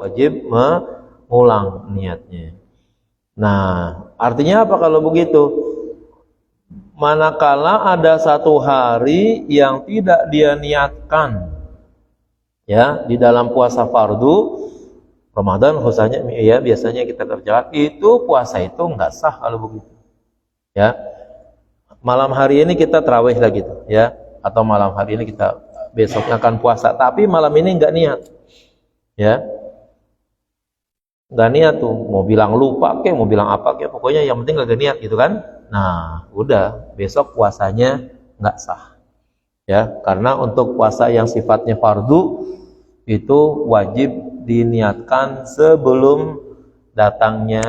wajib mengulang niatnya. Nah, artinya apa kalau begitu? Manakala ada satu hari yang tidak dia niatkan, ya, di dalam puasa fardu Ramadan khususnya, ya, biasanya kita kerjakan itu puasa itu nggak sah kalau begitu, ya. Malam hari ini kita tarawih lah gitu, ya, atau malam hari ini kita besoknya akan puasa, tapi malam ini nggak niat, ya, nggak niat tuh, mau bilang lupa kek, mau bilang apa kek, pokoknya yang penting nggak niat gitu kan. Nah, udah besok puasanya nggak sah, ya, karena untuk puasa yang sifatnya fardu itu wajib diniatkan sebelum datangnya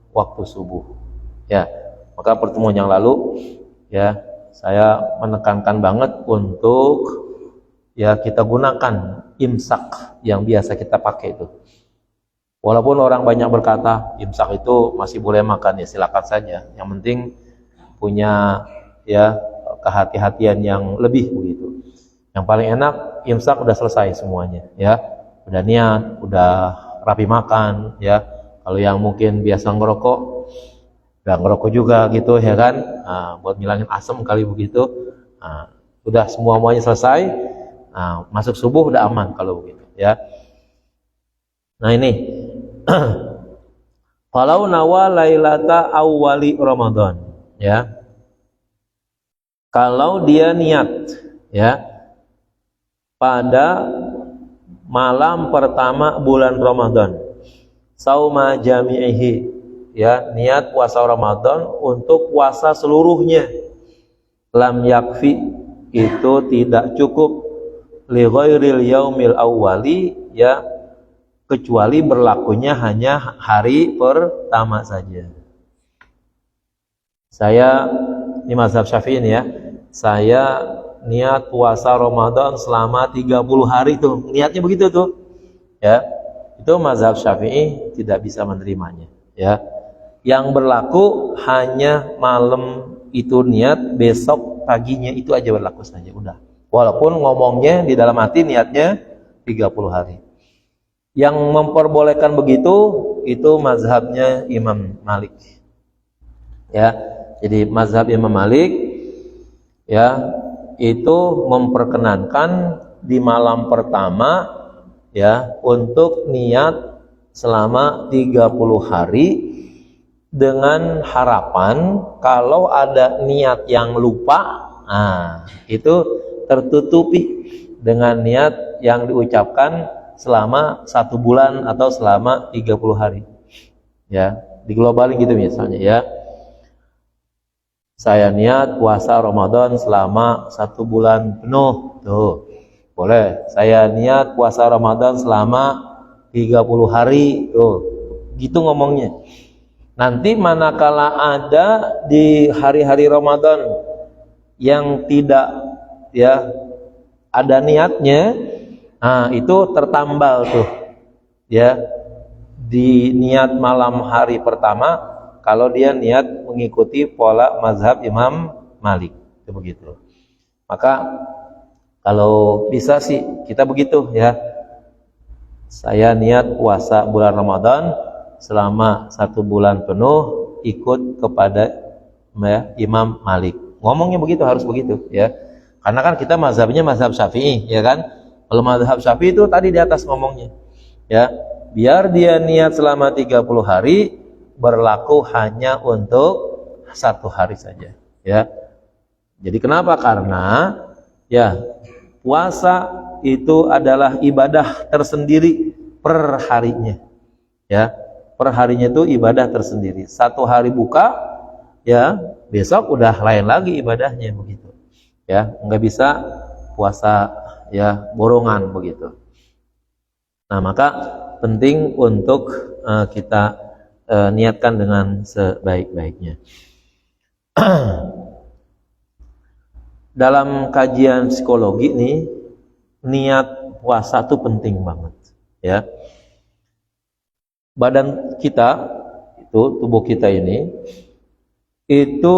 waktu subuh, ya. Maka pertemuan yang lalu, ya, saya menekankan banget untuk, ya, kita gunakan imsak yang biasa kita pakai itu. Walaupun orang banyak berkata imsak itu masih boleh makan, ya silakan saja. Yang penting punya, ya, kehati-hatian yang lebih begitu. Yang paling enak imsak udah selesai semuanya, ya. Udah niat, udah rapi makan, ya. Kalau yang mungkin biasa ngerokok, udah ngerokok juga gitu, ya kan. Nah, buat ngilangin asam kali begitu. Nah, udah semuanya selesai. Nah, masuk subuh udah aman kalau begitu, ya. Nah, ini kalau nawa lailata awwali Ramadan, ya. Kalau dia niat, ya, pada malam pertama bulan Ramadan, sauma jami'ihi, ya, niat puasa Ramadan untuk puasa seluruhnya, lam yakfi, itu tidak cukup, li ghairil yaumil awwali, ya, kecuali berlakunya hanya hari pertama saja. Saya ini mazhab Syafi'i ini, ya. Saya niat puasa Ramadan selama 30 hari tuh. Niatnya begitu tuh. Ya. Itu mazhab Syafi'i tidak bisa menerimanya, ya. Yang berlaku hanya malam itu niat, besok paginya itu aja berlaku saja, udah. Walaupun ngomongnya di dalam hati niatnya 30 hari. Yang memperbolehkan begitu itu mazhabnya Imam Malik, ya. Jadi mazhab Imam Malik, ya, itu memperkenankan di malam pertama, ya, untuk niat selama 30 hari dengan harapan kalau ada niat yang lupa, nah, itu tertutupi dengan niat yang diucapkan selama 1 bulan atau selama 30 hari, ya. Diglobalin gitu misalnya, ya. Saya niat puasa Ramadan selama 1 bulan penuh, tuh boleh. Saya niat puasa Ramadan selama 30 hari, tuh gitu ngomongnya. Nanti manakala ada di hari-hari Ramadan yang tidak, ya, ada niatnya, nah, itu tertambal tuh, ya, di niat malam hari pertama kalau dia niat mengikuti pola mazhab Imam Malik, itu begitu. Maka kalau bisa sih kita begitu, ya. Saya niat puasa bulan Ramadan selama 1 bulan penuh ikut kepada, ya, Imam Malik. Ngomongnya begitu, harus begitu, ya. Karena kan kita mazhabnya mazhab Syafi'i, ya kan. Kalau mazhab Syafi'i itu tadi di atas ngomongnya, ya, biar dia niat selama 30 hari berlaku hanya untuk 1 hari saja, ya. Jadi kenapa? Karena, ya, puasa itu adalah ibadah tersendiri per harinya, ya. Per harinya itu ibadah tersendiri. 1 hari buka, ya, besok udah lain lagi ibadahnya begitu, ya. Nggak bisa puasa, ya, borongan begitu. Nah, maka penting untuk kita niatkan dengan sebaik-baiknya. Dalam kajian psikologi nih, niat puasa itu penting banget, ya. Badan kita itu, tubuh kita ini, itu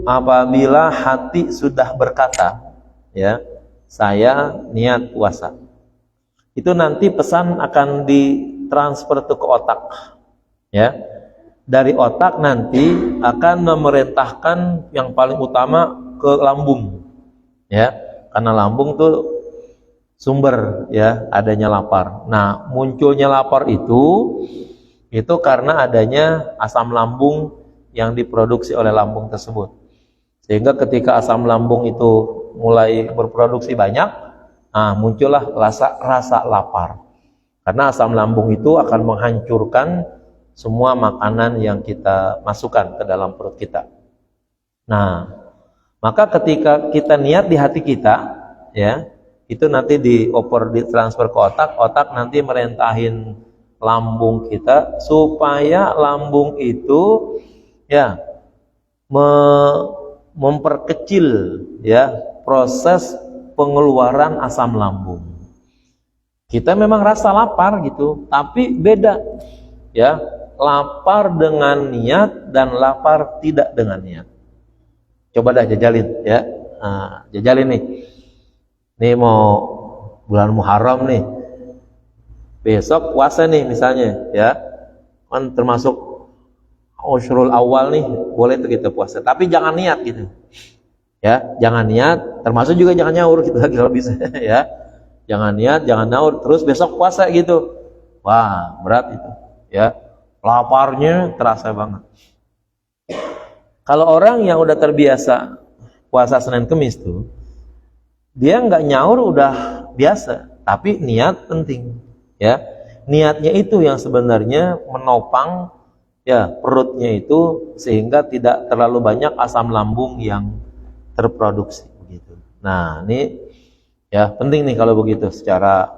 apabila hati sudah berkata, ya, saya niat puasa, itu nanti pesan akan ditransfer ke otak, ya. Dari otak nanti akan memerintahkan yang paling utama ke lambung, ya, karena lambung tuh sumber, ya, adanya lapar. Nah, munculnya lapar itu karena adanya asam lambung yang diproduksi oleh lambung tersebut. Sehingga ketika asam lambung itu mulai berproduksi banyak, nah, muncullah rasa lapar. Karena asam lambung itu akan menghancurkan semua makanan yang kita masukkan ke dalam perut kita. Nah, maka ketika kita niat di hati kita, ya, itu nanti ditransfer ke otak, otak nanti merentahin lambung kita supaya lambung itu, ya, memperkecil, ya, proses pengeluaran asam lambung. Kita memang rasa lapar gitu, tapi beda, ya, lapar dengan niat dan lapar tidak dengan niat. Coba dah jajalin, ya. Nah, jajalin nih. Nih mau bulan Muharram nih. Besok puasa nih misalnya, ya. Kan termasuk Ushrul Awal nih, boleh tuh kita puasa. Tapi jangan niat gitu. Ya, jangan niat, termasuk juga jangan nyaur gitu lagi kalau bisa, ya. Jangan niat, jangan nyaur, terus besok puasa gitu. Wah, berat itu, ya. Laparnya terasa banget. Kalau orang yang udah terbiasa puasa Senin Kemis tuh, dia nggak nyaur udah biasa, tapi niat penting, ya. Niatnya itu yang sebenarnya menopang, ya, perutnya itu sehingga tidak terlalu banyak asam lambung yang terproduksi begitu. Nah, ini, ya, penting nih kalau begitu secara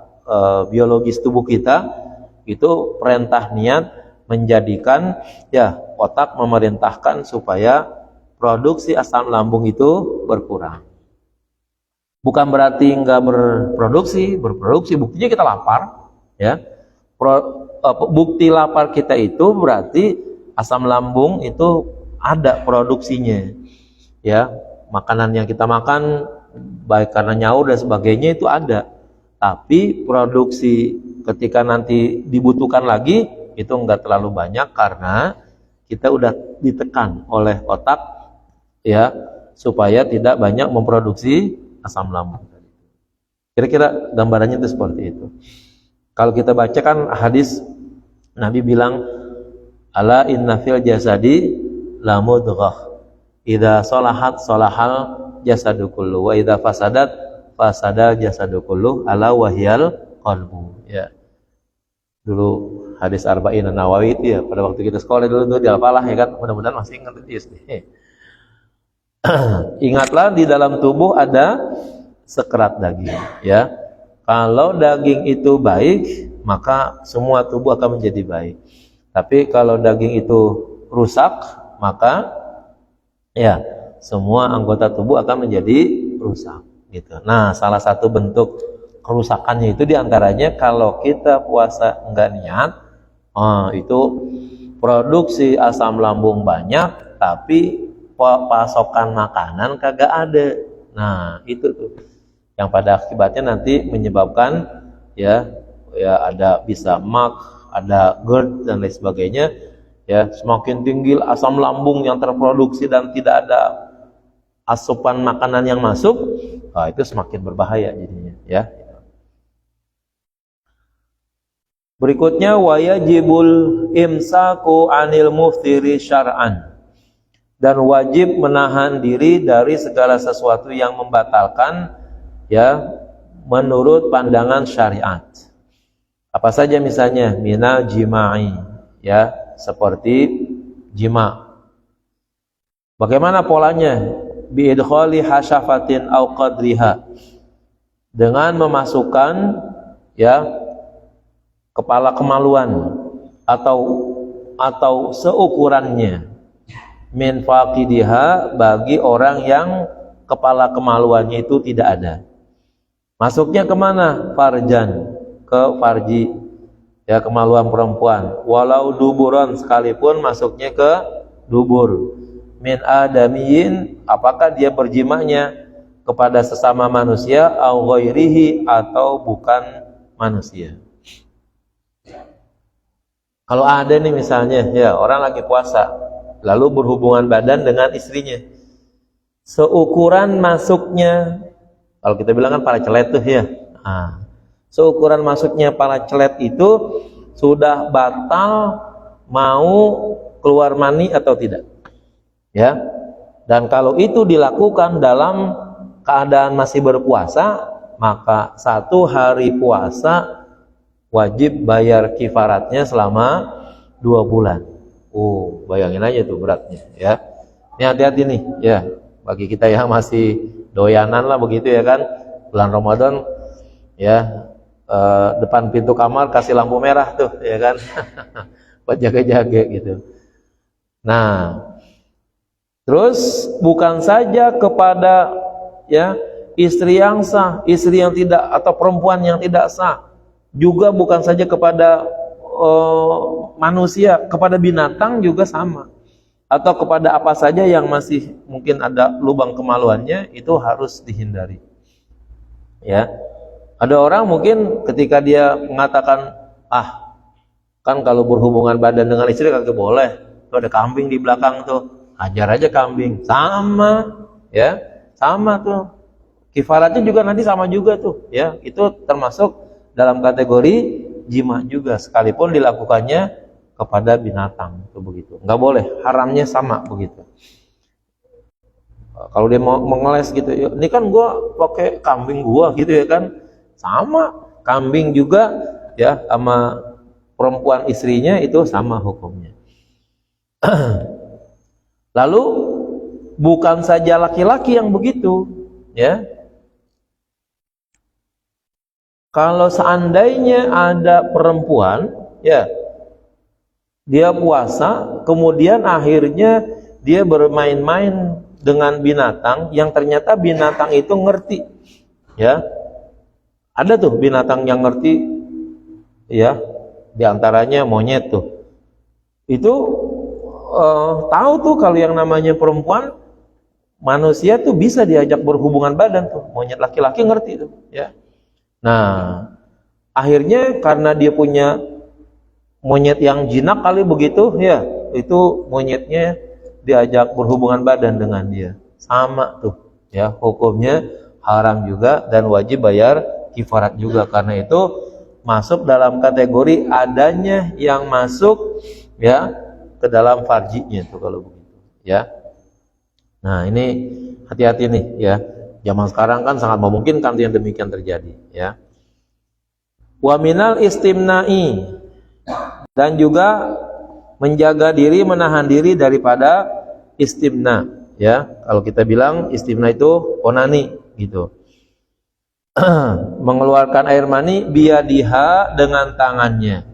biologis tubuh kita itu perintah niat menjadikan, ya, otak memerintahkan supaya produksi asam lambung itu berkurang. Bukan berarti nggak berproduksi, buktinya kita lapar, ya. Bukti lapar kita itu berarti asam lambung itu ada produksinya, ya. Makanan yang kita makan baik karena nyaur dan sebagainya itu ada, tapi produksi ketika nanti dibutuhkan lagi itu enggak terlalu banyak karena kita udah ditekan oleh otak, ya, supaya tidak banyak memproduksi asam lambung. Kira-kira gambarannya itu seperti itu. Kalau kita baca kan hadis Nabi bilang, ala inna fil jasadi la mudghah idza salahat salahal jasadu kullu wa idza fasadat fasadal jasadu kullu ala wahyal qalbu, ya. Dulu hadis Arba'in An-Nawawi itu, ya, pada waktu kita sekolah dulu tuh dihafalah, ya kan, mudah-mudahan masih ingat itu. Ingatlah di dalam tubuh ada sekerat daging, ya. Kalau daging itu baik, maka semua tubuh akan menjadi baik. Tapi kalau daging itu rusak, maka, ya, semua anggota tubuh akan menjadi rusak gitu. Nah, salah satu bentuk kerusakannya itu diantaranya kalau kita puasa enggak niat, itu produksi asam lambung banyak tapi pasokan makanan kagak ada. Nah, itu tuh yang pada akibatnya nanti menyebabkan, ya, ada bisa MAG, ada GERD dan lain sebagainya, ya. Semakin tinggi asam lambung yang terproduksi dan tidak ada asupan makanan yang masuk, itu semakin berbahaya jadinya, ya. Berikutnya wajibul imsaku anil muftiri syar'an, dan wajib menahan diri dari segala sesuatu yang membatalkan, ya, menurut pandangan syariat. Apa saja misalnya? Minal jima'i, ya, seperti jima. Bagaimana polanya? Biidkhali hasyafatin au qadriha, dengan memasukkan, ya, kepala kemaluan atau seukurannya, min faqidiha, bagi orang yang kepala kemaluannya itu tidak ada. Masuknya kemana? Farjan, ke farji, ya, kemaluan perempuan. Walau duburan, sekalipun masuknya ke dubur. Min adamiyin, apakah dia berjimanya kepada sesama manusia, au ghairihi, atau bukan manusia. Kalau ada nih misalnya ya orang lagi puasa lalu berhubungan badan dengan istrinya, seukuran masuknya, kalau kita bilang kan pala celet tuh ya, seukuran masuknya pala celet itu sudah batal mau keluar mani atau tidak, ya. Dan kalau itu dilakukan dalam keadaan masih berpuasa, maka 1 hari puasa wajib bayar kifaratnya selama 2 bulan. Bayangin aja tuh beratnya, ya. Ini hati-hati nih, ya. Bagi kita yang masih doyanan lah begitu ya kan, bulan Ramadan, ya, depan pintu kamar kasih lampu merah tuh, ya kan, buat jaga-jaga gitu. Nah, terus bukan saja kepada ya istri yang sah, istri yang tidak, atau perempuan yang tidak sah, juga bukan saja kepada manusia, kepada binatang juga sama, atau kepada apa saja yang masih mungkin ada lubang kemaluannya, itu harus dihindari. Ya, ada orang mungkin ketika dia mengatakan, kan kalau berhubungan badan dengan istri kagak boleh, tuh ada kambing di belakang tuh, hajar aja kambing, sama, ya, sama tuh, kifaratnya juga nanti sama juga tuh, ya, itu termasuk dalam kategori jima juga, sekalipun dilakukannya kepada binatang, itu begitu, nggak boleh, haramnya sama begitu. Kalau dia mau mengeles gitu, ini kan gua pakai kambing gua gitu ya kan, sama, kambing juga ya sama perempuan istrinya itu sama hukumnya. Lalu bukan saja laki-laki yang begitu, ya. Kalau seandainya ada perempuan, ya, dia puasa, kemudian akhirnya dia bermain-main dengan binatang yang ternyata binatang itu ngerti, ya. Ada tuh binatang yang ngerti, ya, diantaranya monyet tuh. Itu tahu tuh kalau yang namanya perempuan, manusia tuh bisa diajak berhubungan badan tuh, monyet laki-laki ngerti tuh, ya. Nah, akhirnya karena dia punya monyet yang jinak kali begitu, ya, itu monyetnya diajak berhubungan badan dengan dia, sama tuh, ya, hukumnya haram juga dan wajib bayar kifarat juga, karena itu masuk dalam kategori adanya yang masuk, ya, ke dalam farjinya tuh kalau begitu, ya. Nah, ini hati-hati nih, ya. Zaman sekarang kan sangat memungkinkan yang demikian terjadi, ya. Wa minal istimna'i, dan juga menjaga diri, menahan diri daripada istimna, ya. Kalau kita bilang istimna itu onani gitu. Mengeluarkan air mani biyadiha, dengan tangannya,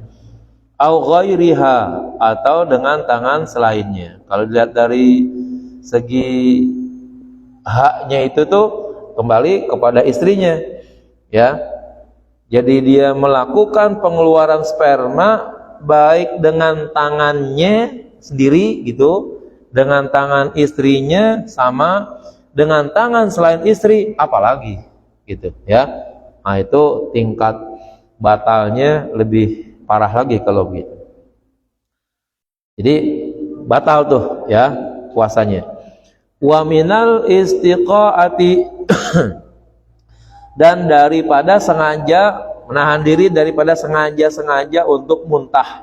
au ghairiha, atau dengan tangan selainnya. Kalau dilihat dari segi haknya itu tuh kembali kepada istrinya, ya. Jadi dia melakukan pengeluaran sperma baik dengan tangannya sendiri gitu, dengan tangan istrinya, sama dengan tangan selain istri, apalagi gitu, ya. Nah, itu tingkat batalnya lebih parah lagi kalau begitu. Jadi batal tuh, ya, puasanya. Wa minal istiqaati, dan daripada sengaja, menahan diri daripada sengaja untuk muntah,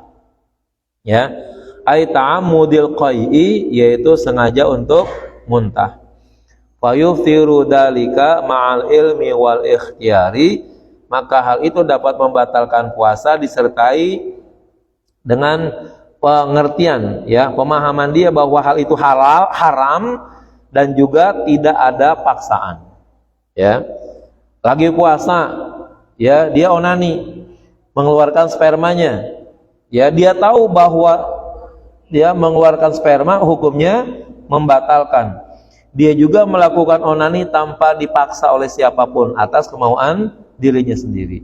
ya, ai ta'ammudil qai'i, yaitu sengaja untuk muntah. Fa yuftiru dalika ma'al ilmi wal ikhtiyari, maka hal itu dapat membatalkan puasa disertai dengan pengertian, ya, pemahaman dia bahwa hal itu halal, haram, dan juga tidak ada paksaan, ya. Lagi puasa, ya, dia onani, mengeluarkan spermanya, ya, dia tahu bahwa dia mengeluarkan sperma hukumnya membatalkan. Dia juga melakukan onani tanpa dipaksa oleh siapapun, atas kemauan dirinya sendiri,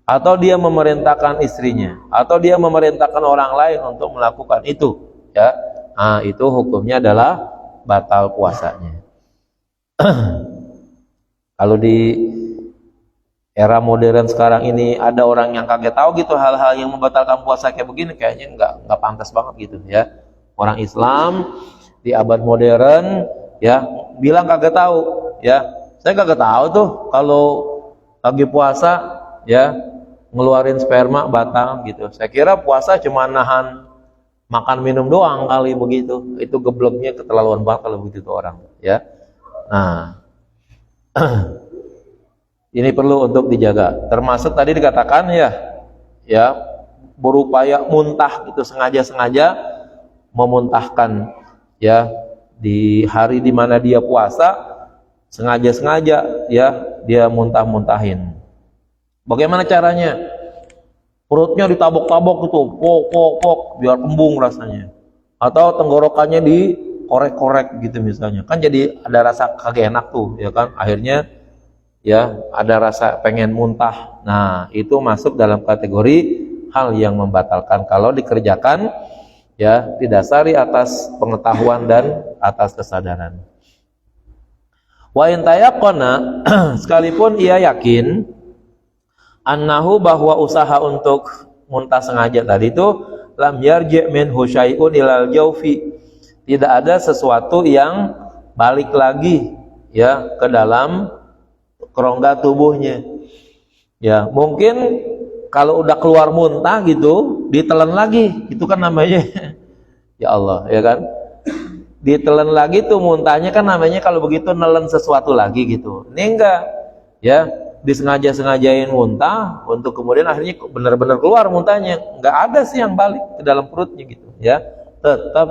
atau dia memerintahkan istrinya, atau dia memerintahkan orang lain untuk melakukan itu, ya. Nah, itu hukumnya adalah batal puasanya. Kalau di era modern sekarang ini ada orang yang kaget tahu gitu hal-hal yang membatalkan puasa kayak begini, kayaknya nggak pantas banget gitu ya. Orang Islam di abad modern ya bilang kagak tahu ya. Saya kagak tahu tuh kalau lagi puasa ya ngeluarin sperma batal gitu. Saya kira puasa cuma nahan makan minum doang kali begitu. Itu gebleknya keterlaluan banget kalau begitu tuh orang ya. Nah ini perlu untuk dijaga. Termasuk tadi dikatakan ya berupaya muntah gitu, sengaja-sengaja memuntahkan ya di hari di mana dia puasa, sengaja-sengaja ya dia muntah-muntahin. Bagaimana caranya? Perutnya ditabok-tabok gitu, pok biar kembung rasanya. Atau tenggorokannya dikorek-korek gitu misalnya. Kan jadi ada rasa kagak enak tuh ya kan. Akhirnya ya ada rasa pengen muntah. Nah itu masuk dalam kategori hal yang membatalkan kalau dikerjakan ya didasari atas pengetahuan dan atas kesadaran. Wa in tayaqana sekalipun ia yakin annahu bahwa usaha untuk muntah sengaja tadi itu lam yarji' min husyai'un ilal jawfi, tidak ada sesuatu yang balik lagi ya ke dalam kerongga tubuhnya. Ya, mungkin kalau udah keluar muntah gitu, ditelan lagi, itu kan namanya ya Allah, ya kan? Ditelan lagi tuh muntahnya kan namanya kalau begitu nelen sesuatu lagi gitu. Ini enggak, ya, disengaja-sengajain muntah untuk kemudian akhirnya benar-benar keluar muntahnya. Enggak ada sih yang balik ke dalam perutnya gitu, ya. Tetap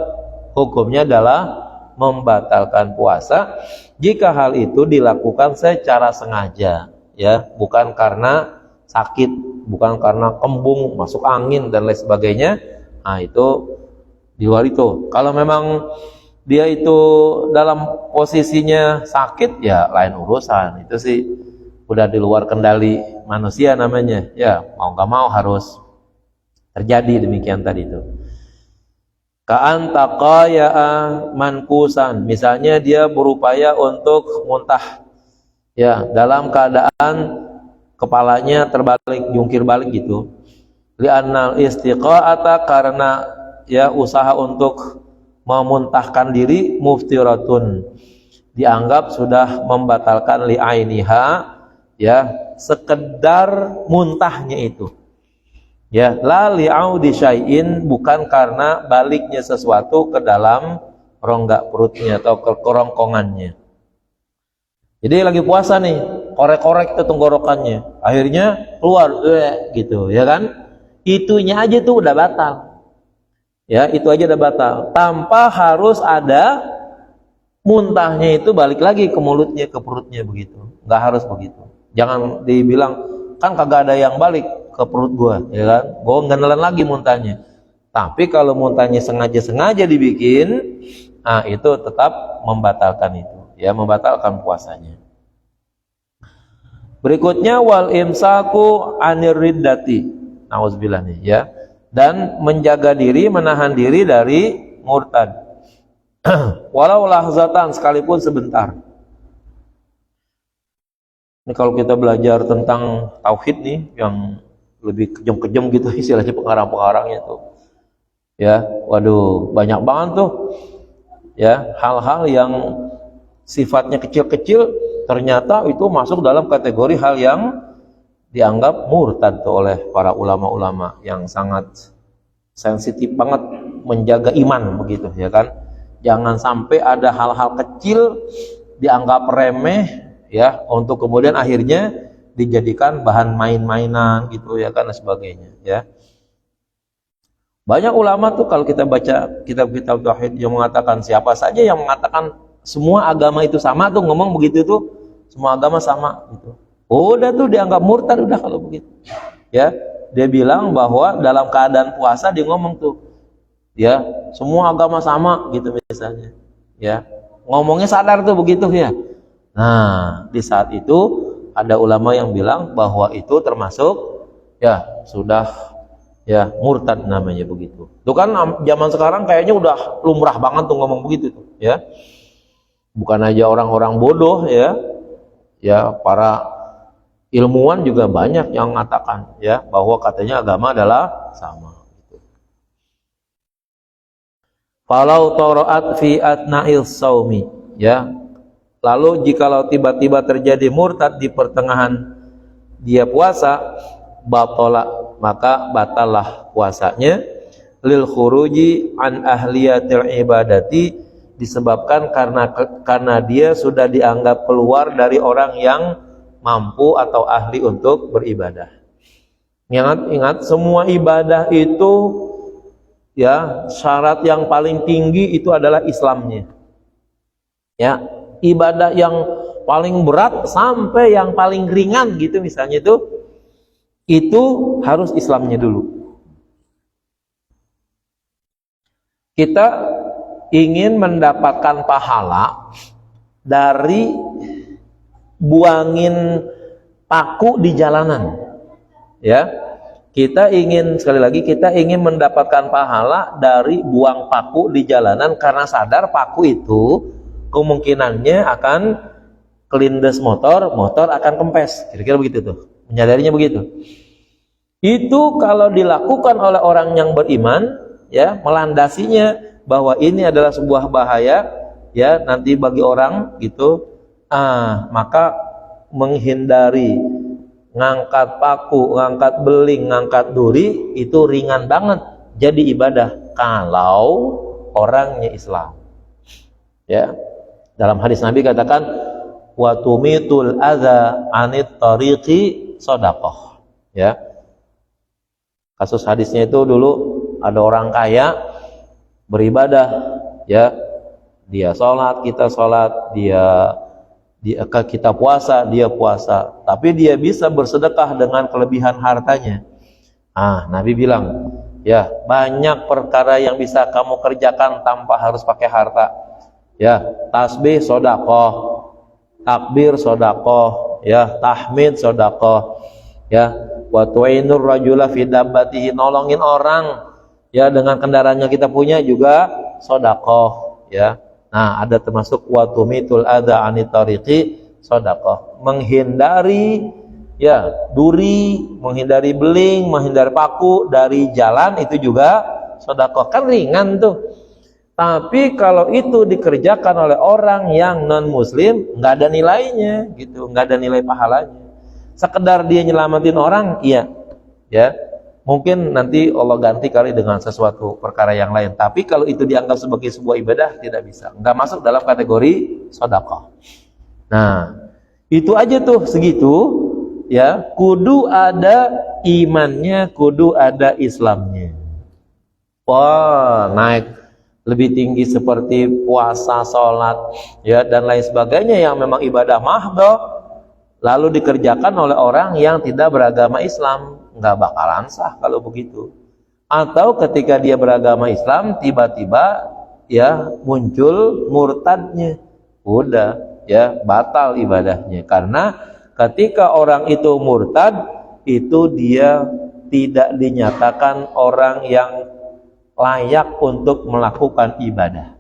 hukumnya adalah membatalkan puasa jika hal itu dilakukan secara sengaja ya, bukan karena sakit, bukan karena kembung, masuk angin dan lain sebagainya. Nah itu di luar itu. Kalau memang dia itu dalam posisinya sakit ya lain urusan, itu sih udah di luar kendali manusia namanya ya, mau nggak mau harus terjadi demikian tadi itu. Ka'an taqaya'a mankusan, misalnya dia berupaya untuk muntah ya dalam keadaan kepalanya terbalik, jungkir balik gitu. Li'annal istiqa'ata, karena ya usaha untuk memuntahkan diri muftiratun, dianggap sudah membatalkan li'ainiha ya, sekedar muntahnya itu. Ya, la li'audi syai'in, bukan karena baliknya sesuatu ke dalam rongga perutnya atau ke kerongkongannya. Jadi lagi puasa nih, korek-korek itu tenggorokannya, akhirnya keluar gitu, ya kan? Itunya aja tuh udah batal. Ya, itu aja udah batal. Tanpa harus ada muntahnya itu balik lagi ke mulutnya, ke perutnya begitu. Nggak harus begitu. Jangan dibilang kan kagak ada yang balik ke perut gua, ya kan? Gua nggak nelen lagi muntahnya. Tapi kalau muntahnya sengaja-sengaja dibikin, nah itu tetap membatalkan itu, ya, membatalkan puasanya. Berikutnya wal imsaku anir riddati, nauzubillah nih, ya, dan menjaga diri, menahan diri dari murtad. Walau lahzatan, sekalipun sebentar. Ini kalau kita belajar tentang tauhid nih, yang lebih kejam-kejam gitu istilahnya pengarang-pengarangnya tuh. Ya, waduh, banyak banget tuh. Ya, hal-hal yang sifatnya kecil-kecil ternyata itu masuk dalam kategori hal yang dianggap murtad tuh oleh para ulama-ulama yang sangat sensitif banget menjaga iman begitu, ya kan? Jangan sampai ada hal-hal kecil dianggap remeh ya, untuk kemudian akhirnya dijadikan bahan main-mainan gitu, ya kan, dan sebagainya, ya. Banyak ulama tuh kalau kita baca kitab-kitab tauhid yang mengatakan, siapa saja yang mengatakan semua agama itu sama tuh, ngomong begitu tuh, semua agama sama gitu. Udah tuh dianggap murtad udah kalau begitu. Ya, dia bilang bahwa dalam keadaan puasa dia ngomong tuh, ya, semua agama sama gitu misalnya. Ya, ngomongnya sadar tuh begitu ya. Nah, di saat itu ada ulama yang bilang bahwa itu termasuk ya sudah ya murtad namanya begitu. Itu kan zaman sekarang kayaknya udah lumrah banget tuh ngomong begitu tuh, ya. Bukan aja orang-orang bodoh ya, ya para Ilmuwan juga banyak yang mengatakan ya bahwa katanya agama adalah sama. Falau toroat fi atna'il saumi, ya. Lalu jikalau tiba-tiba terjadi murtad di pertengahan dia puasa, batola, maka batallah puasanya, lil khuruji an ahliyatil ibadati, disebabkan karena dia sudah dianggap keluar dari orang yang mampu atau ahli untuk beribadah. Ingat semua ibadah itu ya syarat yang paling tinggi itu adalah Islamnya. Ya, ibadah yang paling berat sampai yang paling ringan gitu misalnya itu harus Islamnya dulu. Kita ingin mendapatkan pahala dari buangin paku di jalanan, ya. Kita ingin, sekali lagi, kita ingin mendapatkan pahala dari buang paku di jalanan karena sadar paku itu kemungkinannya akan kelindes motor akan kempes, kira-kira begitu tuh, menyadarinya begitu. Itu kalau dilakukan oleh orang yang beriman, ya, melandasinya bahwa ini adalah sebuah bahaya, ya, nanti bagi orang gitu. Maka menghindari ngangkat paku, ngangkat beling, ngangkat duri itu ringan banget jadi ibadah kalau orangnya Islam. Ya. Dalam hadis Nabi katakan wa tumitul adza anit tariqi shadaqah. Ya. Kasus hadisnya itu dulu ada orang kaya beribadah, ya. Dia sholat, kita sholat, kita puasa, dia puasa, tapi dia bisa bersedekah dengan kelebihan hartanya. Nabi bilang, ya, banyak perkara yang bisa kamu kerjakan tanpa harus pakai harta. Ya, tasbih sedekah, takbir sedekah, ya, tahmid sedekah, ya, wa tu'inur rajula fi dabbatihi, nolongin orang ya dengan kendaraannya kita punya juga sedekah, ya. Nah, ada termasuk wa tumitul adza anit tariqi shadaqah, menghindari ya duri, menghindari beling, menghindari paku dari jalan itu juga shadaqah. Kan ringan tuh. Tapi kalau itu dikerjakan oleh orang yang non muslim, nggak ada nilainya gitu, nggak ada nilai pahalanya. Sekedar dia nyelamatin orang, iya, ya. Mungkin nanti Allah ganti kali dengan sesuatu perkara yang lain. Tapi kalau itu dianggap sebagai sebuah ibadah, tidak bisa. Nggak masuk dalam kategori sedekah. Nah, itu aja tuh segitu. Ya, kudu ada imannya, kudu ada Islamnya. Wah, naik lebih tinggi seperti puasa, sholat, ya, dan lain sebagainya yang memang ibadah mahdhah, lalu dikerjakan oleh orang yang tidak beragama Islam, nggak bakalan sah kalau begitu. Atau ketika dia beragama Islam tiba-tiba ya muncul murtadnya, udah ya batal ibadahnya. Karena ketika orang itu murtad, itu dia tidak dinyatakan orang yang layak untuk melakukan ibadah,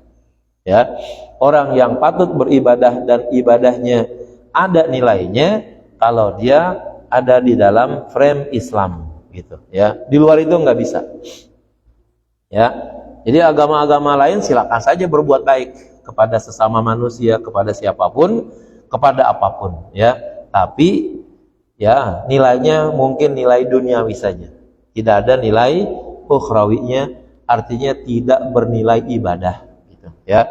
ya. Orang yang patut beribadah dan ibadahnya ada nilainya kalau dia ada di dalam frame Islam gitu, ya. Di luar itu nggak bisa, ya. Jadi agama-agama lain silakan saja berbuat baik kepada sesama manusia, kepada siapapun, kepada apapun, ya. Tapi ya nilainya mungkin nilai duniawi saja, tidak ada nilai ukhrawinya, artinya tidak bernilai ibadah gitu, ya.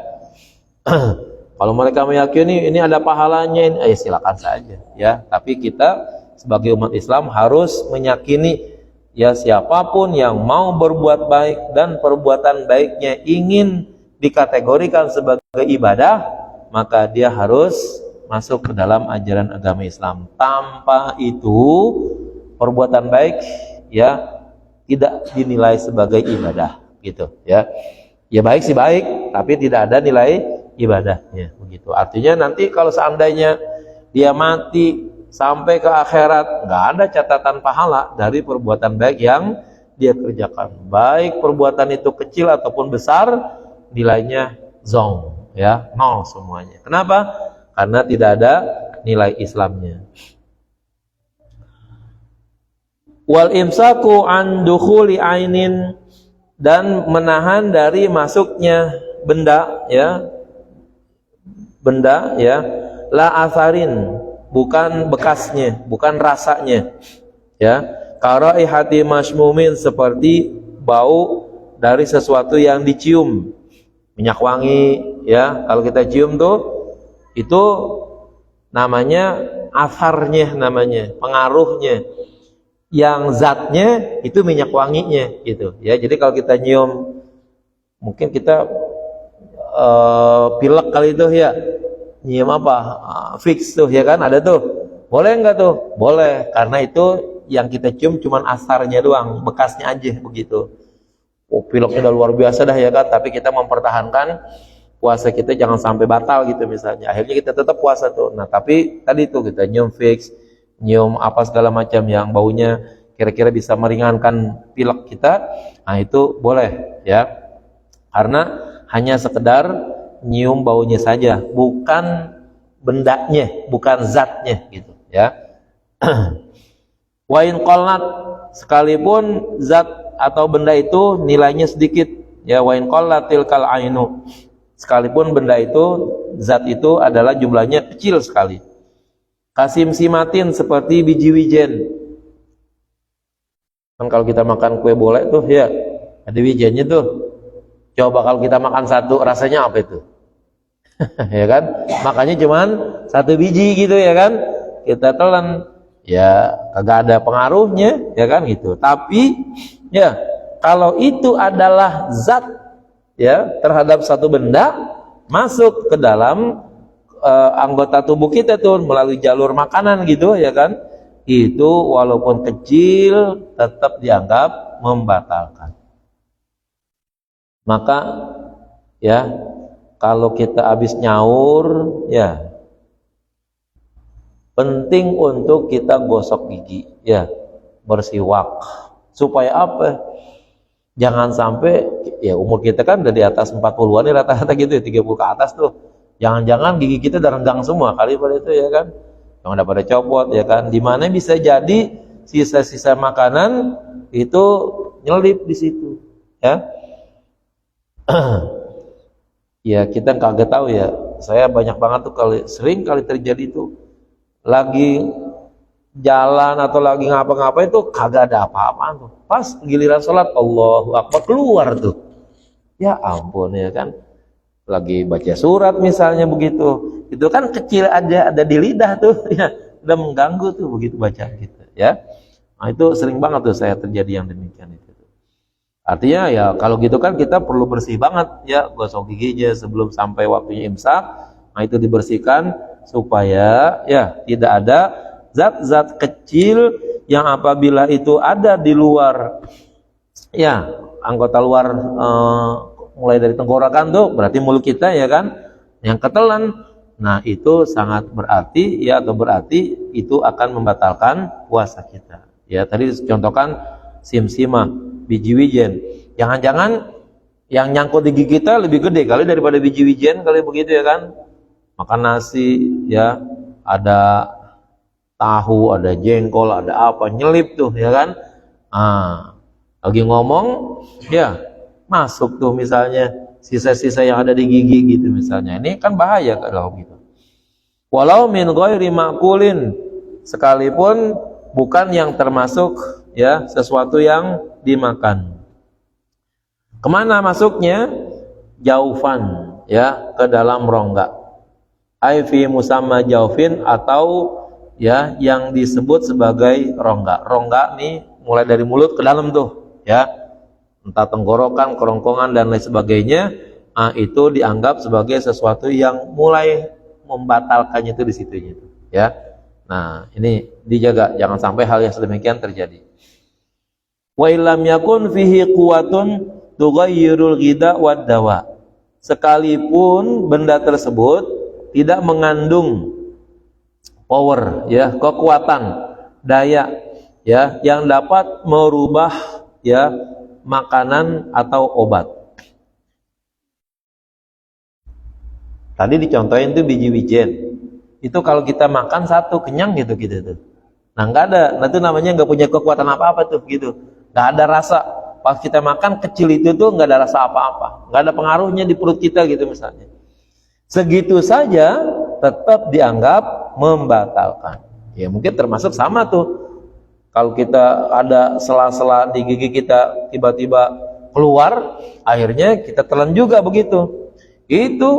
Kalau mereka meyakini ini ada pahalanya, silakan saja, ya. Tapi kita sebagai umat Islam harus meyakini ya siapapun yang mau berbuat baik dan perbuatan baiknya ingin dikategorikan sebagai ibadah, maka dia harus masuk ke dalam ajaran agama Islam. Tanpa itu perbuatan baik ya tidak dinilai sebagai ibadah gitu, ya. Ya baik sih baik, tapi tidak ada nilai ibadahnya begitu. Artinya nanti kalau seandainya dia mati sampai ke akhirat, nggak ada catatan pahala dari perbuatan baik yang dia kerjakan. Baik perbuatan itu kecil ataupun besar, nilainya zong, ya, nol semuanya. Kenapa? Karena tidak ada nilai Islamnya. Wal imsaku an dukhuli ainin, dan menahan dari masuknya benda, ya, benda, ya, la atharin, bukan bekasnya, bukan rasanya, ya, karaihati masmumin, seperti bau dari sesuatu yang dicium, minyak wangi, ya, kalau kita cium tuh itu namanya atharnya, namanya pengaruhnya. Yang zatnya itu minyak wanginya gitu, ya. Jadi kalau kita nyium, mungkin kita pilek kali itu, ya, nyium apa, fix tuh, ya kan, ada tuh, boleh nggak tuh? Boleh, karena itu yang kita cium cuman asarnya doang, bekasnya aja begitu. Oh, pileknya udah luar biasa dah, ya kan, tapi kita mempertahankan puasa kita jangan sampai batal gitu misalnya, akhirnya kita tetap puasa tuh. Nah, tapi tadi tuh kita nyium fix, nyium apa segala macam yang baunya kira-kira bisa meringankan pilek kita, nah itu boleh, ya, karena hanya sekedar nyium baunya saja, bukan bendanya, bukan zatnya gitu, ya. Wa in qallat, sekalipun zat atau benda itu nilainya sedikit, ya, wa in qallatil kal ainu, sekalipun benda itu, zat itu adalah jumlahnya kecil sekali. Kasim simatin, seperti biji wijen. Kan kalau kita makan kue boleh tuh, ya, ada wijennya tuh. Coba kalau kita makan satu, rasanya apa itu? Ya kan? Makanya cuman satu biji gitu, ya kan? Kita telan, ya kagak ada pengaruhnya, ya kan gitu. Tapi ya kalau itu adalah zat, ya, terhadap satu benda, masuk ke dalam anggota tubuh kita tuh melalui jalur makanan gitu, ya kan, itu walaupun kecil tetap dianggap membatalkan. Maka, ya, kalau kita habis nyaur, ya, penting untuk kita gosok gigi, ya, bersiwak, supaya apa? Jangan sampai, ya, umur kita kan udah di atas 40-an nih rata-rata gitu, ya, 30 ke atas tuh. Jangan-jangan gigi kita udah renggang semua kali pada itu, ya kan, yang udah pada copot, ya kan, dimana bisa jadi sisa-sisa makanan itu nyelip di situ, ya. Ya, kita kagak tahu, ya, saya banyak banget tuh sering kali terjadi tuh, lagi jalan atau lagi ngapa-ngapa itu kagak ada apa-apaan tuh, pas giliran sholat Allahu Akbar keluar tuh, ya ampun, ya kan, lagi baca surat misalnya begitu, itu kan kecil aja, ada di lidah tuh, ya, udah mengganggu tuh begitu baca gitu, ya. Nah, itu sering banget tuh saya terjadi yang demikian itu. Artinya, ya, kalau gitu kan kita perlu bersih banget, ya, gosok giginya sebelum sampai waktunya imsak. Nah, itu dibersihkan supaya, ya, tidak ada zat-zat kecil yang apabila itu ada di luar, ya, anggota luar, mulai dari tenggorokan tuh berarti mulut kita, ya kan, yang ketelan, nah itu sangat berarti, ya, atau berarti itu akan membatalkan puasa kita, ya. Tadi contohkan simsimah, biji wijen, jangan-jangan yang nyangkut di gigi kita lebih gede kali daripada biji wijen kali begitu, ya kan, makan nasi, ya, ada tahu, ada jengkol, ada apa, nyelip tuh, ya kan, lagi ngomong, ya, masuk tuh misalnya sisa-sisa yang ada di gigi gitu misalnya, ini kan bahaya kalau gitu. Walau min ghairi ma'kulin, sekalipun bukan yang termasuk, ya, sesuatu yang dimakan. Kemana masuknya? Jaufan, ya, ke dalam rongga. Ai fi musamma jaufin, atau, ya, yang disebut sebagai rongga. Rongga nih mulai dari mulut ke dalam tuh, ya, entah tenggorokan, kerongkongan dan lain sebagainya, itu dianggap sebagai sesuatu yang mulai membatalkannya itu di situnya, ya. Nah, ini dijaga jangan sampai hal yang sedemikian terjadi. Wa illam yakun fihi quwwatun tughayyirul ghidha wad dawa, sekalipun benda tersebut tidak mengandung power, ya, kekuatan, daya, ya, yang dapat merubah, ya, makanan atau obat. Tadi dicontohin tuh biji wijen, itu kalau kita makan satu kenyang gitu tuh. Nah nggak ada, nah itu namanya nggak punya kekuatan apa-apa tuh gitu, nggak ada rasa. Pas kita makan kecil itu tuh nggak ada rasa apa-apa, nggak ada pengaruhnya di perut kita gitu misalnya. Segitu saja tetap dianggap membatalkan. Ya mungkin termasuk sama tuh. Kalau kita ada sela-sela di gigi kita tiba-tiba keluar, akhirnya kita telan juga begitu. Itu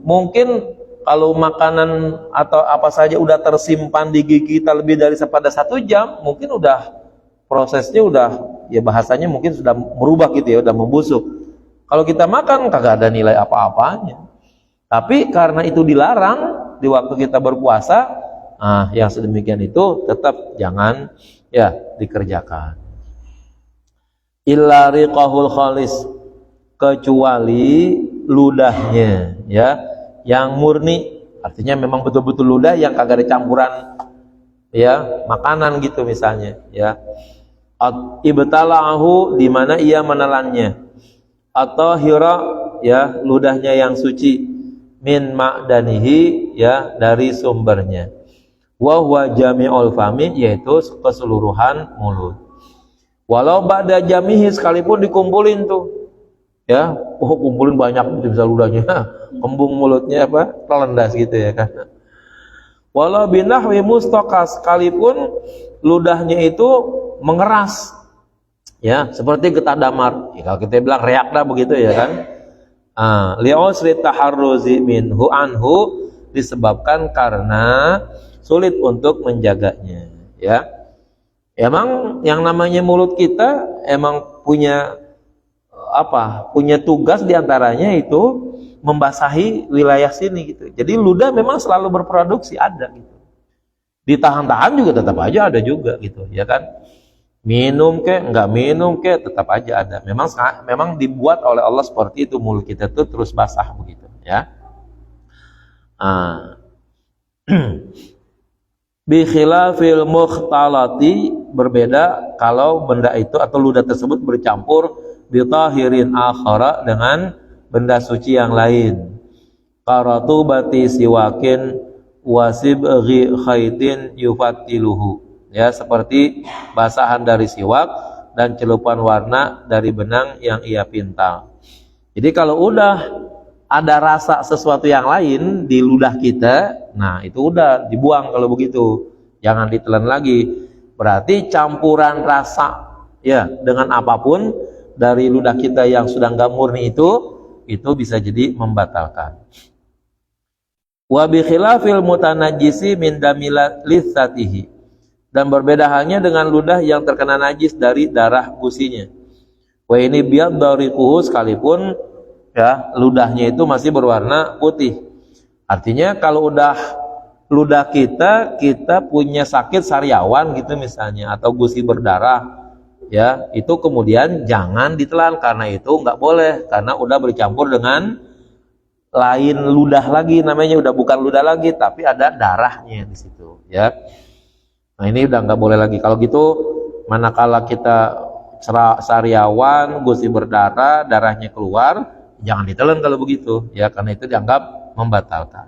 mungkin kalau makanan atau apa saja udah tersimpan di gigi kita lebih dari pada 1 jam, mungkin udah prosesnya udah, ya bahasanya mungkin sudah merubah gitu ya, udah membusuk. Kalau kita makan kagak ada nilai apa-apanya. Tapi karena itu dilarang di waktu kita berpuasa, yang sedemikian itu tetap jangan ya dikerjakan. Illa riqahul khalis, kecuali ludahnya ya yang murni, artinya memang betul-betul ludah yang kagak ada campuran ya makanan gitu misalnya ya. Ibtala'ahu, di mana ia menelannya, atau hira ya ludahnya yang suci, min ma'danihi ya dari sumbernya, wa huwa jami'ul fami, yaitu keseluruhan mulut. Walau ba'da jamihi, sekalipun dikumpulin tuh ya, kumpulin banyak gitu bisa ludahnya, kembung mulutnya apa telendas gitu ya kan. Walau binahwi mustaqas, sekalipun ludahnya itu mengeras ya, seperti getah damar ya, kalau kita bilang reak dah begitu ya kan. Li'usri taharruzi minhu anhu, disebabkan karena sulit untuk menjaganya ya. Emang yang namanya mulut kita emang punya punya tugas diantaranya itu membasahi wilayah sini gitu. Jadi ludah memang selalu berproduksi, ada gitu. Ditahan-tahan juga tetap aja ada juga gitu ya kan. Minum ke enggak minum ke tetap aja ada. Memang dibuat oleh Allah seperti itu, mulut kita tuh terus basah begitu ya. Bi khilafil mukhtalati, berbeda kalau benda itu atau ludah tersebut bercampur bi tahirin akhara, dengan benda suci yang lain. Qaratubati siwakin wasibghi khaitin yufattiluhu, ya seperti basahan dari siwak dan celupan warna dari benang yang ia pintal. Jadi kalau udah ada rasa sesuatu yang lain di ludah kita, nah itu udah dibuang kalau begitu, jangan ditelan lagi. Berarti campuran rasa ya dengan apapun dari ludah kita yang sudah nggak murni itu bisa jadi membatalkan. Wa bi khilafil mutanajjisi min damila litsatihi, dan berbeda halnya dengan ludah yang terkena najis dari darah gusinya. Wa ini biad dariquhu, sekalipun ya ludahnya itu masih berwarna putih. Artinya kalau udah ludah kita punya sakit sariawan gitu misalnya, atau gusi berdarah ya, itu kemudian jangan ditelan, karena itu nggak boleh, karena udah bercampur dengan lain ludah lagi, namanya udah bukan ludah lagi tapi ada darahnya di situ ya. Nah ini udah nggak boleh lagi. Kalau gitu manakala kita sariawan, gusi berdarah, darahnya keluar, jangan ditelan kalau begitu ya, karena itu dianggap membatalkan.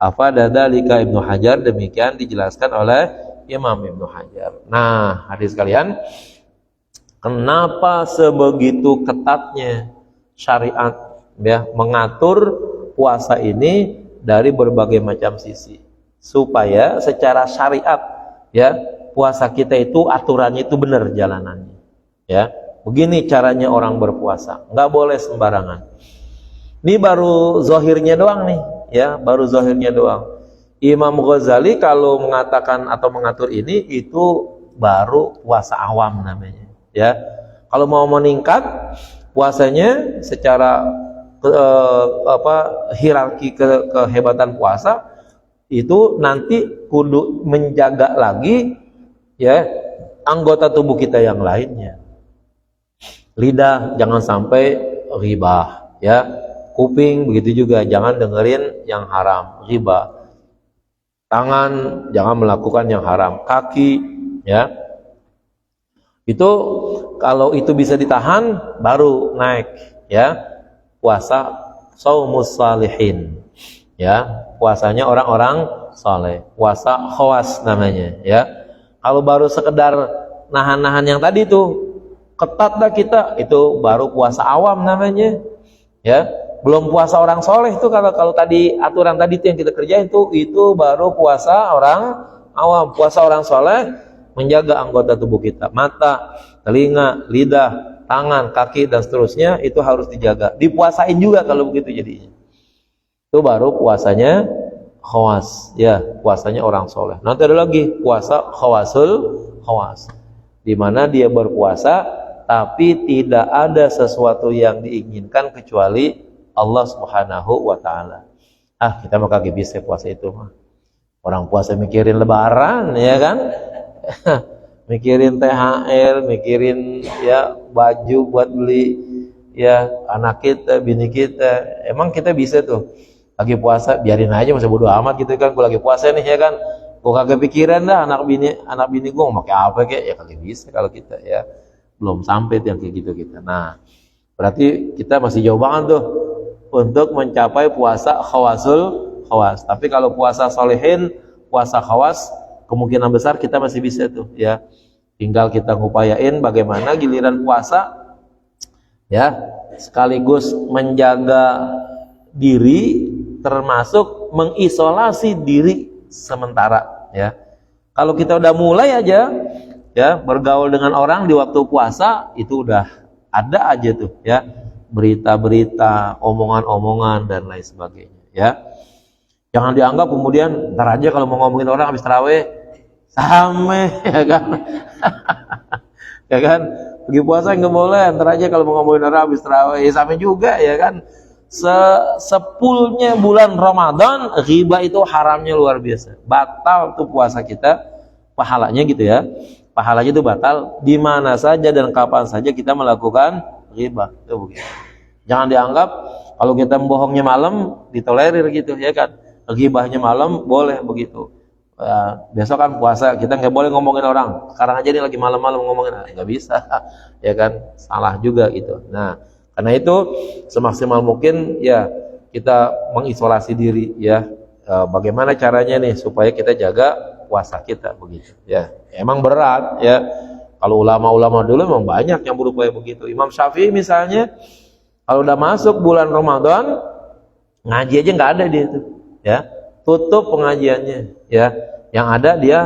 Afadadzalika Ibnu Hajar, demikian dijelaskan oleh Imam Ibnu Hajar. Nah hadis kalian, kenapa sebegitu ketatnya syariat ya mengatur puasa ini dari berbagai macam sisi, supaya secara syariat ya puasa kita itu aturannya itu benar jalanannya ya. Begini caranya orang berpuasa, nggak boleh sembarangan. Ini baru zahirnya doang nih ya, baru zahirnya doang. Imam Ghazali kalau mengatakan atau mengatur ini, itu baru puasa awam namanya ya. Kalau mau meningkat puasanya secara hierarki kehebatan puasa, itu nanti kudu menjaga lagi ya anggota tubuh kita yang lainnya. Lidah jangan sampai ghibah ya, kuping begitu juga jangan dengerin yang haram, ghibah. Tangan jangan melakukan yang haram, kaki ya. Itu kalau itu bisa ditahan baru naik ya puasa shaumus salihin ya, puasanya orang-orang saleh, puasa khawas namanya ya. Kalau baru sekedar nahan-nahan yang tadi tuh, ketat dah kita, itu baru puasa awam namanya. Ya, belum puasa orang soleh tuh. Kalau tadi aturan tadi tuh yang kita kerjain tuh, itu baru puasa orang awam. Puasa orang soleh menjaga anggota tubuh kita, mata, telinga, lidah, tangan, kaki dan seterusnya itu harus dijaga. Dipuasain juga kalau begitu jadinya. Itu baru puasanya khawas, ya, puasanya orang soleh. Nanti ada lagi puasa khawasul khawas, di mana dia berpuasa tapi tidak ada sesuatu yang diinginkan kecuali Allah Subhanahu wa taala. Kita mah kagak bisa puasa itu mah. Orang puasa mikirin lebaran, ya kan? Mikirin THR, mikirin ya baju buat beli ya anak kita, bini kita. Emang kita bisa tuh lagi puasa biarin aja, masa bodo amat gitu kan. Gue lagi puasa nih ya kan, gue kagak pikiran dah anak bini gue mau pakai apa kayak, ya kagak bisa kalau kita ya belum sampai yang kayak gitu kita. Nah berarti kita masih jauh banget tuh untuk mencapai puasa khawasul khawas. Tapi kalau puasa solehin, puasa khawas, kemungkinan besar kita masih bisa tuh ya. Tinggal kita ngupayain bagaimana giliran puasa ya, sekaligus menjaga diri, termasuk mengisolasi diri sementara ya. Kalau kita udah mulai aja ya bergaul dengan orang di waktu puasa, itu udah ada aja tuh ya berita-berita, omongan-omongan dan lain sebagainya ya. Jangan dianggap kemudian ntar aja kalau mau ngomongin orang habis tarawih sama ya kan. Ya kan, pergi puasa nggak boleh, ntar aja kalau mau ngomongin orang habis tarawih ya sama juga ya kan. Sepulnya bulan Ramadan, ghibah itu haramnya luar biasa. Batal tuh puasa kita, pahalanya gitu ya. Pahalanya itu batal di mana saja dan kapan saja kita melakukan ghibah. Itu begitu. Jangan dianggap kalau kita bohongnya malam ditolerir gitu ya kan. Ghibahnya malam boleh begitu. Besok kan puasa, kita nggak boleh ngomongin orang. Sekarang aja nih lagi malam-malam ngomongin, nggak bisa. Ya kan, salah juga gitu. Nah, karena itu semaksimal mungkin ya kita mengisolasi diri ya. Bagaimana caranya nih supaya kita jaga puasa kita begitu ya. Emang berat ya. Kalau ulama-ulama dulu memang banyak yang berupaya begitu. Imam Syafi'i misalnya kalau udah masuk bulan Ramadan ngaji aja nggak ada dia tuh ya. Tutup pengajiannya ya. Yang ada dia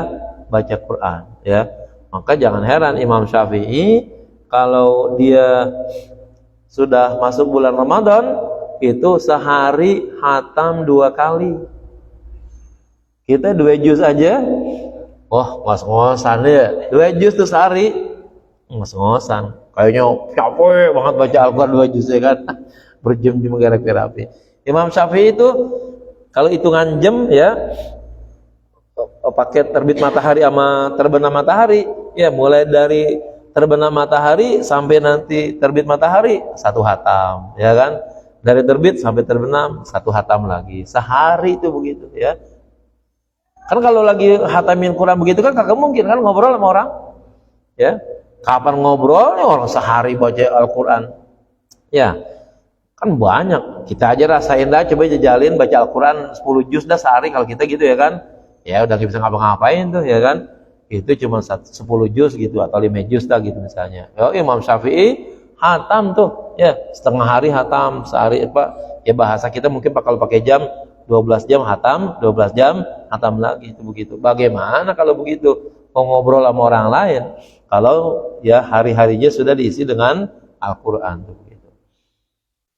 baca Quran ya. Maka jangan heran Imam Syafi'i kalau dia sudah masuk bulan Ramadan itu sehari khatam 2 kali. Kita 2 juz aja, ngos-ngosan ya. 2 juz tuh sehari, ngos-ngosan. Kayaknya capek banget baca Al-Quran 2 juz ya kan. Berjam-jam gara-gara api. Imam Syafi'i itu kalau hitungan jam ya, pakai terbit matahari sama terbenam matahari, ya mulai dari terbenam matahari sampai nanti terbit matahari 1 khatam ya kan, dari terbit sampai terbenam 1 khatam lagi sehari itu begitu ya. Kan kalau lagi khatamin Quran begitu kan kagak mungkin kan ngobrol sama orang ya. Kapan ngobrolnya orang sehari baca Al-Quran ya kan. Banyak kita aja rasain dah, coba jajalin baca Al-Quran 10 juz dah sehari kalau kita gitu ya kan, ya udah bisa ngapa-ngapain tuh ya kan. Itu cuma 10 juz gitu atau 5 juz dah gitu misalnya. Imam Syafi'i hatam tuh ya setengah hari hatam, sehari apa ya bahasa kita mungkin kalau pakai jam 12 jam hatam, 12 jam hatam lagi itu begitu. Bagaimana kalau begitu mau ngobrol sama orang lain kalau ya hari-harinya sudah diisi dengan Al-Qur'an tuh begitu.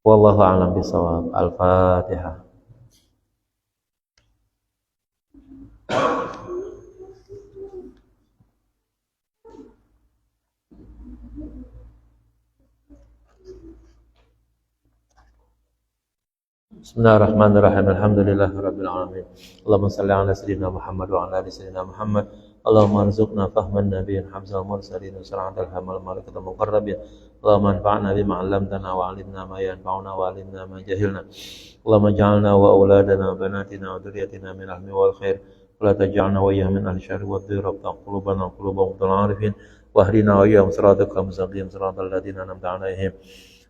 Wallahu a'lam bishawab. Al-Fatihah. Bismillahirrahmanirrahim. Alhamdulillahirabbil alamin. Allahumma shalli ala sayyidina Muhammad wa ala ali sayyidina Muhammad. Allahumma arzuqna fahman nabiyyin hamzal mursalin wa sir'atal hamal malaikatul muqarrabin. Allahumma anfa'na bima 'allamtana wa 'allimna ma yanfa'una wa 'allimna ma jahilna. Allahumma ij'alna wa auladana wa banatina wa dhurriyyatina min ahmi wal khair. Wa la taj'alna wa iyyahum min ahli syarri wa dhurra wa qulubana qulubahum arifin. Wa hdina wa iyyahum siratal mustaqim siratal ladzina an'amta 'alaihim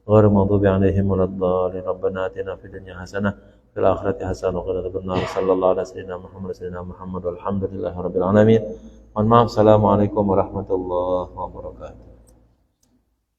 غير المغضوب عليهم ولا الضالين. ربنا آتنا في الدنيا حسنة وفي الآخرة حسنة وقنا عذاب النار. صلى الله على سيدنا محمد والحمد لله رب العالمين. Mohon maaf. Assalamualaikum warahmatullahi wabarakatuh.